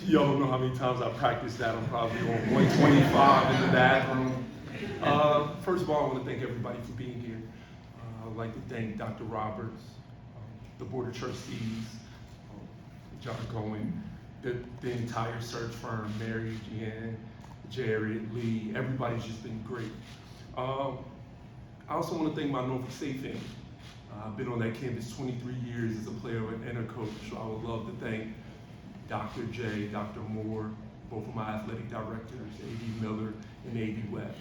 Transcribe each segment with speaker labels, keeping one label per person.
Speaker 1: Y'all don't know how many times I practiced that. I'm probably on 125 in the bathroom. First of all, I want to thank everybody for being here. I'd like to thank Dr. Roberts, the Board of Trustees, John Cohen, the entire search firm, Mary, Jeanne, Jared, Lee. Everybody's just been great. I also want to thank my Norfolk State family. I've been on that campus 23 years as a player and a coach, so I would love to thank Dr. J, Dr. Moore, both of my athletic directors, A.D. Miller and A.D. Webb.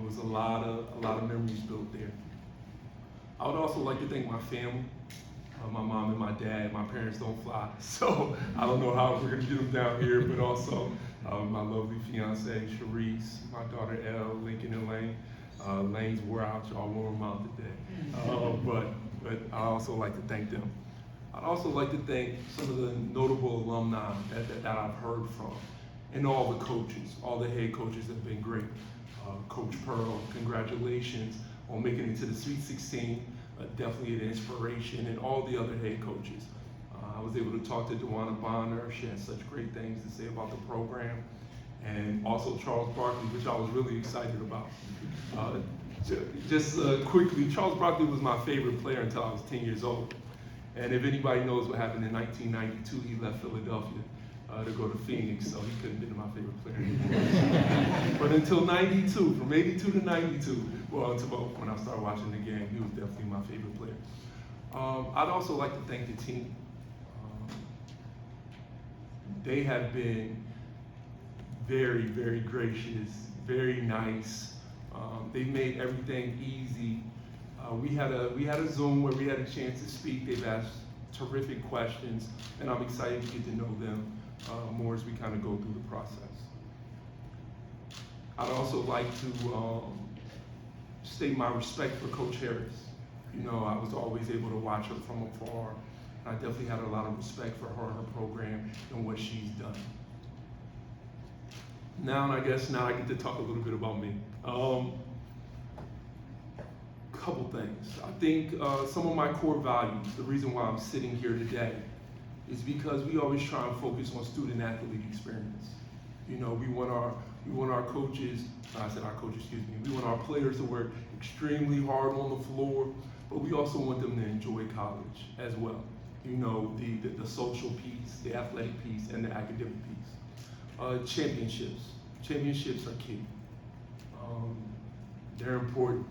Speaker 1: It was a lot of memories built there. I would also like to thank my family, my mom and my dad. My parents don't fly, so I don't know how we're gonna get them down here, but also my lovely fiance, Sharice, my daughter, Elle, Lincoln and Lane. Lanes wore out, y'all wore them out today. But I also like to thank them. I'd also like to thank some of the notable alumni that I've heard from, and all the coaches, all the head coaches have been great. Coach Pearl, congratulations on making it to the Sweet 16, definitely an inspiration, and all the other head coaches. I was able to talk to Dewana Bonner. She had such great things to say about the program. And also Charles Barkley, which I was really excited about. Quickly, Charles Barkley was my favorite player until I was 10 years old. And if anybody knows what happened in 1992, he left Philadelphia to go to Phoenix, so he couldn't have been my favorite player anymore. But until 92, from 82 to 92, well, until when I started watching the game, he was definitely my favorite player. I'd also like to thank the team. They have been very, very gracious, very nice. They made everything easy. We had a Zoom where we had a chance to speak. They've asked terrific questions, and I'm excited to get to know them more as we kind of go through the process. I'd also like to state my respect for Coach Harris. You know, I was always able to watch her from afar. I definitely had a lot of respect for her and her program and what she's done. Now I get to talk a little bit about me. Couple things. I think some of my core values, the reason why I'm sitting here today, is because we always try and focus on student-athlete experience. You know, we want our coaches, we want our players to work extremely hard on the floor, but we also want them to enjoy college as well. You know, the social piece, the athletic piece, and the academic piece. Championships are key. They're important.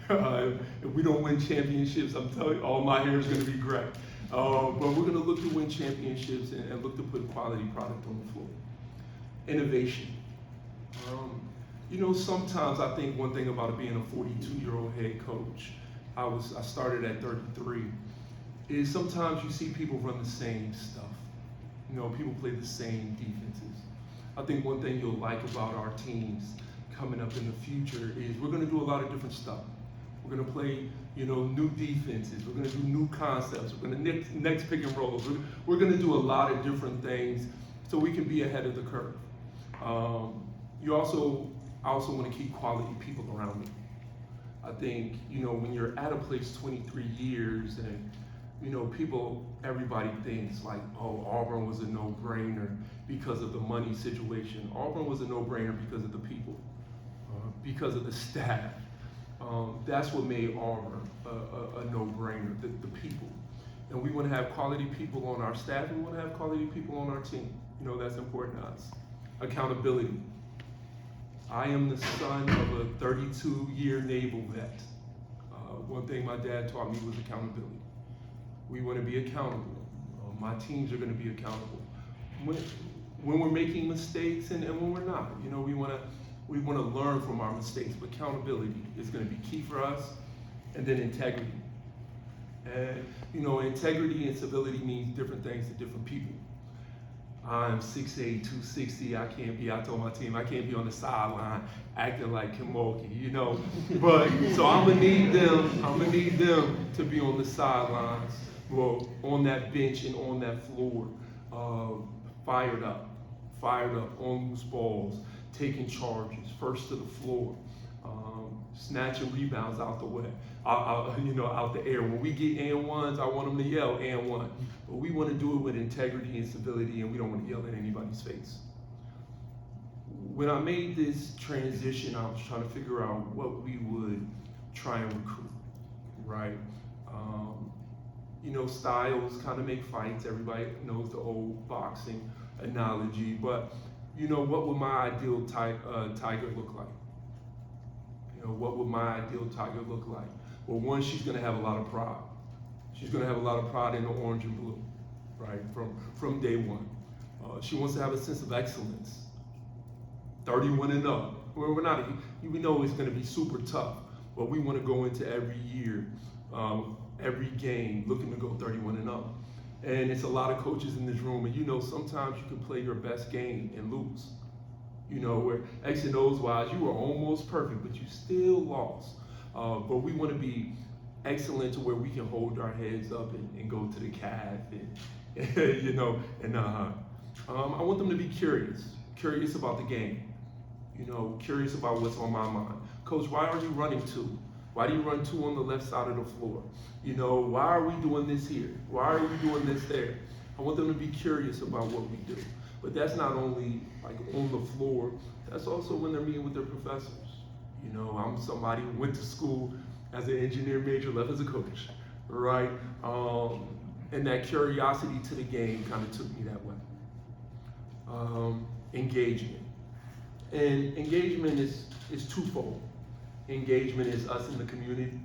Speaker 1: If we don't win championships, I'm telling you, all my hair is going to be gray. But we're going to look to win championships and look to put quality product on the floor. Innovation. You know, sometimes I think one thing about being a 42-year-old head coach, I started at 33, is sometimes you see people run the same stuff. You know, people play the same defenses. I think one thing you'll like about our teams coming up in the future is we're going to do a lot of different stuff. We're going to play, you know, new defenses. We're going to do new concepts. We're going to next pick and rolls. We're going to do a lot of different things so we can be ahead of the curve. I also want to keep quality people around me. I think, you know, when you're at a place 23 years and, you know, everybody thinks like, oh, Auburn was a no-brainer because of the money situation. Auburn was a no-brainer because of the people, because of the staff. That's what made Auburn a no-brainer, the people. And we want to have quality people on our staff, and we want to have quality people on our team. You know, that's important to us. Accountability. I am the son of a 32-year naval vet. One thing my dad taught me was accountability. We want to be accountable. My teams are going to be accountable. When we're making mistakes and when we're not, you know, we want to learn from our mistakes, but accountability is going to be key for us. And then integrity. And, you know, integrity and civility means different things to different people. I'm 6'8", 260, I told my team, I can't be on the sideline acting like Kim Mulkey, you know. But, so I'm gonna need them to be on the sidelines, well, on that bench and on that floor, fired up, on loose balls, taking charges, first to the floor. snatching rebounds out the way, out the air. When we get and ones, I want them to yell and one. But we want to do it with integrity and civility, and we don't want to yell in anybody's face. When I made this transition, I was trying to figure out what we would try and recruit, right? Styles kind of make fights. Everybody knows the old boxing analogy, but what would my ideal tiger look like? What would my ideal tiger look like? Well, one, she's going to have a lot of pride. She's going to have a lot of pride in the orange and blue, right? From day one. She wants to have a sense of excellence. 31 and up. We know it's going to be super tough, but we want to go into every year, every game, looking to go 31 and up. And it's a lot of coaches in this room, and sometimes you can play your best game and lose. Where X and O's wise, you were almost perfect, but you still lost. But we want to be excellent to where we can hold our heads up and go to the calf, I want them to be curious about the game, curious about what's on my mind. Coach, why are you running two? Why do you run two on the left side of the floor? Why are we doing this here? Why are we doing this there? I want them to be curious about what we do. But that's not only like on the floor, that's also when they're meeting with their professors. I'm somebody who went to school as an engineer major, left as a coach, right? And that curiosity to the game kind of took me that way. Engagement. And engagement is twofold. Engagement is us in the community,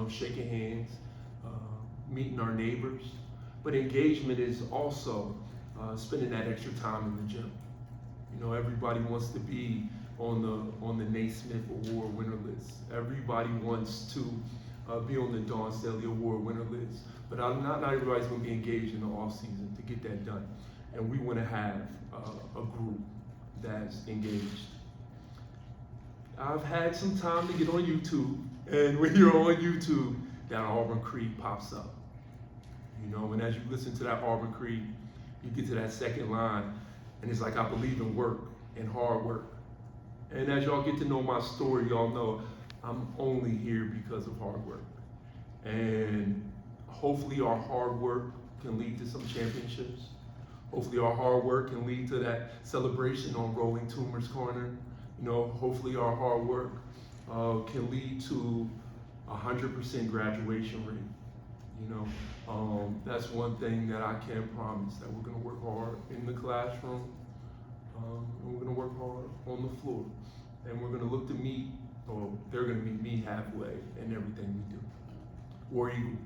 Speaker 1: shaking hands, meeting our neighbors. But engagement is also spending that extra time in the gym. Everybody wants to be on the Naismith Award winner list. Everybody wants to be on the Dawn Staley Award winner list. But not everybody's going to be engaged in the off season to get that done. And we want to have a group that's engaged. I've had some time to get on YouTube, and when you're on YouTube, that Auburn Creed pops up. And as you listen to that Auburn Creed, you get to that second line, and it's like, I believe in work and hard work. And as y'all get to know my story, y'all know I'm only here because of hard work. And hopefully our hard work can lead to some championships. Hopefully our hard work can lead to that celebration on Rolling Tumors Corner. Hopefully our hard work can lead to 100% graduation rate. That's one thing that I can promise, that we're going to work hard in the classroom, and we're going to work hard on the floor, and we're going to look to meet, or they're going to meet me halfway in everything we do. War Eagle.